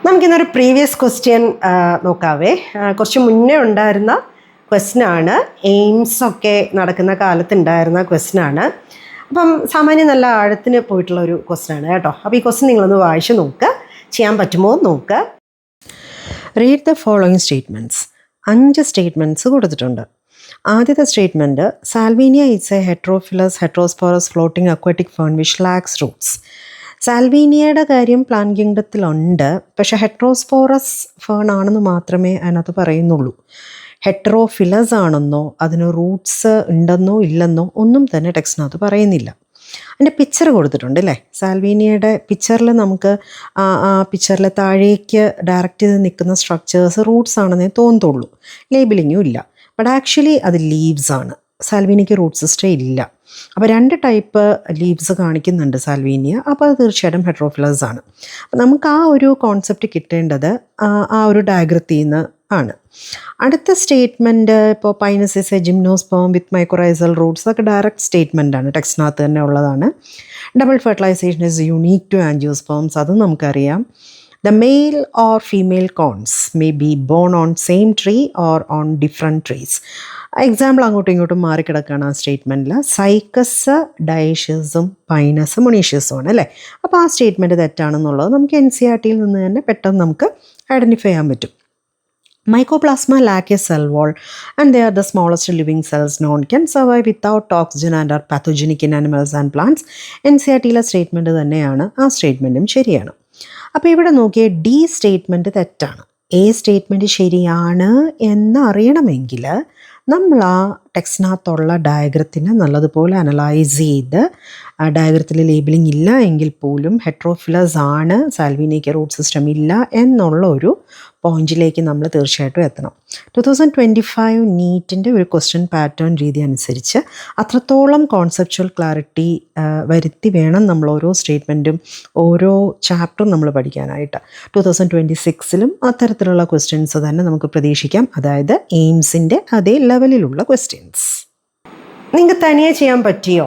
നമുക്കിന്നൊരു previous question നോക്കാവേ. കുറച്ച് മുന്നേ ഉണ്ടായിരുന്ന ക്വസ്റ്റ്യനാണ്. എയിംസൊക്കെ നടക്കുന്ന കാലത്തുണ്ടായിരുന്ന ക്വസ്റ്റ്യനാണ്. അപ്പം സാമാന്യം നല്ല ആഴത്തിന് പോയിട്ടുള്ള ഒരു ക്വസ്റ്റ്യനാണ് കേട്ടോ. അപ്പോൾ ഈ ക്വസ്റ്റ്യൻ നിങ്ങളൊന്ന് വായിച്ച് നോക്കുക, ചെയ്യാൻ പറ്റുമോ നോക്കുക. Read the following statements. 5 statements കൊടുത്തിട്ടുണ്ട്. ആദ്യത്തെ statement, Salvinia is a heterosporous floating aquatic fern which lacks roots. സാൽവീനിയയുടെ കാര്യം പ്ലാൻ കിങ്ഡത്തിലുണ്ട്, പക്ഷേ ഹെട്രോസ്പോറസ് ഫേൺ ആണെന്ന് മാത്രമേ അതിനകത്ത് പറയുന്നുള്ളൂ. ഹെട്രോഫിലസ് ആണെന്നോ അതിന് റൂട്ട്സ് ഉണ്ടെന്നോ ഇല്ലെന്നോ ഒന്നും തന്നെ ടെക്സ്റ്റിനകത്ത് പറയുന്നില്ല. അതിൻ്റെ പിക്ചർ കൊടുത്തിട്ടുണ്ട് അല്ലേ. സാൽവീനിയയുടെ പിക്ചറിൽ നമുക്ക് ആ പിക്ചറിൽ താഴേക്ക് ഡയറക്റ്റ് ചെയ്ത് നിൽക്കുന്ന സ്ട്രക്ചേഴ്സ് റൂട്ട്സ് ആണെന്നേ തോന്നത്തുള്ളൂ, ലേബിളിങ്ങും ഇല്ല. ബട്ട് ആക്ച്വലി അത് ലീവ്സ് ആണ്. സാൽവീനിയയ്ക്ക് റൂട്ട് സിസ്റ്റം ഇല്ല. അപ്പോൾ 2 ടൈപ്പ് ലീവ്സ് കാണിക്കുന്നുണ്ട് സാൽവീനിയ. അപ്പോൾ അത് തീർച്ചയായിട്ടും ഹെട്രോഫിലസ് ആണ്. അപ്പം നമുക്ക് ആ ഒരു കോൺസെപ്റ്റ് കിട്ടേണ്ടത് ആ ഒരു ഡയഗ്രത്തിൽ നിന്ന് ആണ്. അടുത്ത സ്റ്റേറ്റ്മെൻറ്റ് ഇപ്പോൾ pinus is a gymnosperm with mycorrhizal roots, അതൊക്കെ ഡയറക്റ്റ് സ്റ്റേറ്റ്മെൻ്റ് ആണ്, ടെക്സ്റ്റിനകത്ത് തന്നെ ഉള്ളതാണ്. Double fertilization is unique to angiosperms, അതും നമുക്കറിയാം. The male or female cones may be born on same tree or on different trees. Example അങ്ങോട്ടും ഇങ്ങോട്ടും മാറിക്കിടക്കുകയാണ് ആ സ്റ്റേറ്റ്മെൻറ്റിൽ. സൈക്കസ് ഡയേഷ്യസും പൈനസ് മൊണീഷ്യസും ആണ് അല്ലേ. അപ്പോൾ ആ സ്റ്റേറ്റ്മെൻറ്റ് തെറ്റാണെന്നുള്ളത് നമുക്ക് NCERTയിൽ നിന്ന് തന്നെ പെട്ടെന്ന് നമുക്ക് ഐഡൻറ്റിഫൈ ചെയ്യാൻ പറ്റും. Mycoplasma lack a cell wall and they are the smallest living cells known, can survive without oxygen and are pathogenic in animals and plants. NCERTയിലെ സ്റ്റേറ്റ്മെൻറ്റ് തന്നെയാണ്, ആ സ്റ്റേറ്റ്മെൻറ്റും ശരിയാണ്. അപ്പോൾ ഇവിടെ നോക്കിയേ, D സ്റ്റേറ്റ്മെൻറ്റ് തെറ്റാണ്. A സ്റ്റേറ്റ്മെൻറ്റ് ശരിയാണ് എന്നറിയണമെങ്കിൽ നമ്മൾ ആ ടെക്സ്റ്റിനകത്തുള്ള ഡയഗ്രത്തിനെ നല്ലതുപോലെ അനലൈസ് ചെയ്ത്, ഡയഗ്രത്തിൽ ലേബിളിംഗ് ഇല്ല എങ്കിൽ പോലും ഹെട്രോഫിലസ് ആണ്, സാൽവീനിയയ്ക്ക് റൂട്ട് സിസ്റ്റം ഇല്ല എന്നുള്ള ഒരു പോയിന്റിലേക്ക് നമ്മൾ തീർച്ചയായിട്ടും എത്തണം. 2025 നീറ്റിൻ്റെ ഒരു ക്വസ്റ്റ്യൻ പാറ്റേൺ രീതി അനുസരിച്ച് അത്രത്തോളം കോൺസെപ്ച്വൽ ക്ലാരിറ്റി വരുത്തി വേണം നമ്മൾ ഓരോ സ്റ്റേറ്റ്മെൻറ്റും ഓരോ ചാപ്റ്ററും നമ്മൾ പഠിക്കാനായിട്ട്. 2026ലും അത്തരത്തിലുള്ള ക്വസ്റ്റ്യൻസ് തന്നെ നമുക്ക് പ്രതീക്ഷിക്കാം. അതായത് എയിംസിൻ്റെ അതേ ലെവലിലുള്ള ക്വസ്റ്റ്യൻസ്. നിങ്ങൾക്ക് തനിയെ ചെയ്യാൻ പറ്റിയോ?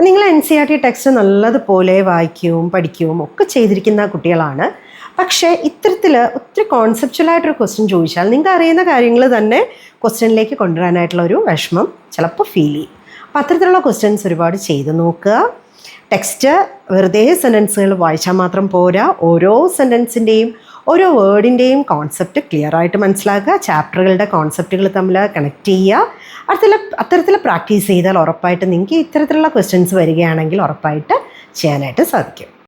നിങ്ങൾ NCERT ടെക്സ്റ്റ് നല്ലതുപോലെ വായിക്കുകയും പഠിക്കുകയും ഒക്കെ ചെയ്തിരിക്കുന്ന കുട്ടികളാണ്. പക്ഷേ ഇത്തരത്തിൽ ഒത്തിരി കോൺസെപ്ച്വലായിട്ടൊരു ക്വസ്റ്റ്യൻ ചോദിച്ചാൽ നിങ്ങൾക്ക് അറിയുന്ന കാര്യങ്ങൾ തന്നെ ക്വസ്റ്റ്യനിലേക്ക് കൊണ്ടുവരാനായിട്ടുള്ള ഒരു വിഷമം ചിലപ്പോൾ ഫീൽ ചെയ്യും. അപ്പോൾ അത്തരത്തിലുള്ള ക്വസ്റ്റ്യൻസ് ഒരുപാട് ചെയ്ത് നോക്കുക. ടെക്സ്റ്റ് വെറുതെ സെൻറ്റൻസുകൾ വായിച്ചാൽ മാത്രം പോരാ, ഓരോ സെൻറ്റൻസിൻ്റെയും ഓരോ വേർഡിൻ്റെയും കോൺസെപ്റ്റ് ക്ലിയർ ആയിട്ട് മനസ്സിലാക്കുക. ചാപ്റ്ററുകളുടെ കോൺസെപ്റ്റുകൾ തമ്മിൽ കണക്ട് ചെയ്യുക. അത്തരത്തിൽ പ്രാക്ടീസ് ചെയ്താൽ ഉറപ്പായിട്ട് നിങ്ങൾക്ക് ഇത്തരത്തിലുള്ള ക്വസ്റ്റ്യൻസ് വരികയാണെങ്കിൽ ഉറപ്പായിട്ട് ചെയ്യാനായിട്ട് സാധിക്കും.